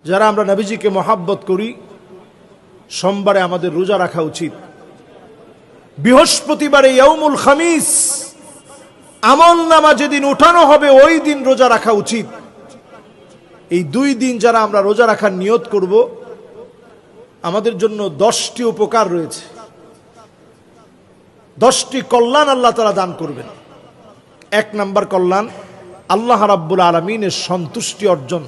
যারা আমরা নবীজিকে মহাব্বত করি, সোমবারে আমাদের রোজা রাখা উচিত। বৃহস্পতিবারে ইয়াউমুল খামিস আমল নামা যেদিন উঠানো হবে ওই দিন রোজা রাখা উচিত। এই 2 দিন যারা আমরা রোজা রাখার নিয়ত করব, আমাদের জন্য 10টি উপকার রয়েছে, 10টি কল্যাণ আল্লাহ তাআলা দান করবেন। 1 নম্বর কল্যাণ, আল্লাহ রাব্বুল আলামিনের সন্তুষ্টি অর্জন।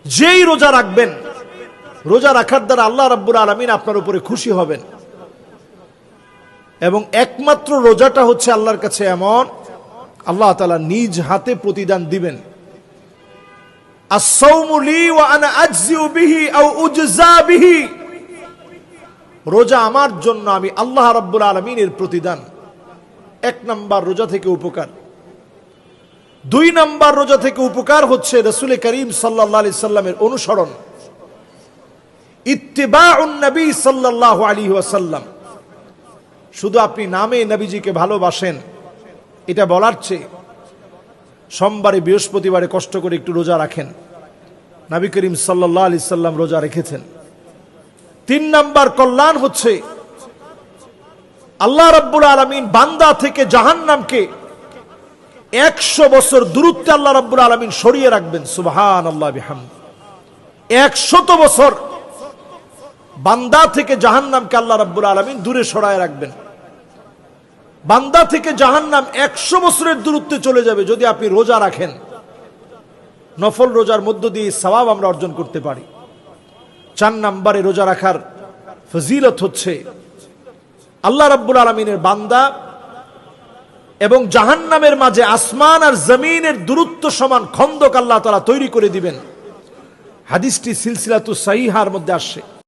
যেই রোজা রাখবেন, রোজা রাখার দ্বারা আল্লাহ রাব্বুল আলামিন আপনার উপরে খুশি হবেন। এবং একমাত্র রোজাটা হচ্ছে আল্লাহর কাছে এমন, আল্লাহ তাআলা নিজ হাতে প্রতিদান দিবেন। আস-সাওমু লি ওয়া আনা আজজিউ বিহি আও উজজা বিহি, রোজা আমার জন্য, আমি আল্লাহ রাব্বুল আলামিনের প্রতিদান। 1 নাম্বার রোজা থেকে উপকার। 2 নাম্বার রোজা থেকে উপকার হচ্ছে রাসূল করিম সাল্লাল্লাহু আলাইহি সাল্লামের অনুসরণ, ইত্তিবাউন নবী সাল্লাল্লাহু আলাইহি ওয়াসাল্লাম। শুধু আপনি নামে নবীজিকে ভালোবাসেন এটা বলার চেয়ে সোমবারে বৃহস্পতিবারে কষ্ট করে একটু রোজা রাখেন। নবী করিম সাল্লাল্লাহু আলাইহি সাল্লাম রোজা রেখেছেন। 3 নাম্বার কল্যাণ হচ্ছে আল্লাহ রাব্বুল আলামিন বান্দা থেকে জাহান্নামকে 100 বছর দূরত্বে আল্লাহ রাব্বুল আলামিন সরিয়ে রাখবেন। সুবহানাল্লাহ বিহামদি। 100 বছর বান্দা থেকে জাহান্নামকে আল্লাহ রাব্বুল আলামিন দূরে সরায় রাখবেন। বান্দা থেকে জাহান্নাম 100 বছরের দূরত্বে চলে যাবে যদি আপনি রোজা রাখেন। নফল রোজার মধ্য দিয়ে সওয়াব আমরা অর্জন করতে পারি। 4 নম্বরে রোজা রাখার ফজিলত হচ্ছে আল্লাহ রাব্বুল আলামিনের বান্দা এবং জাহান্নামের মাঝে আসমান আর জমিনের দূরত্ব সমান খন্দক আল্লাহ তাআলা তৈরি করে দিবেন। হাদিসটি সিলসিলাতুস সাহিহার মধ্যে আসছে।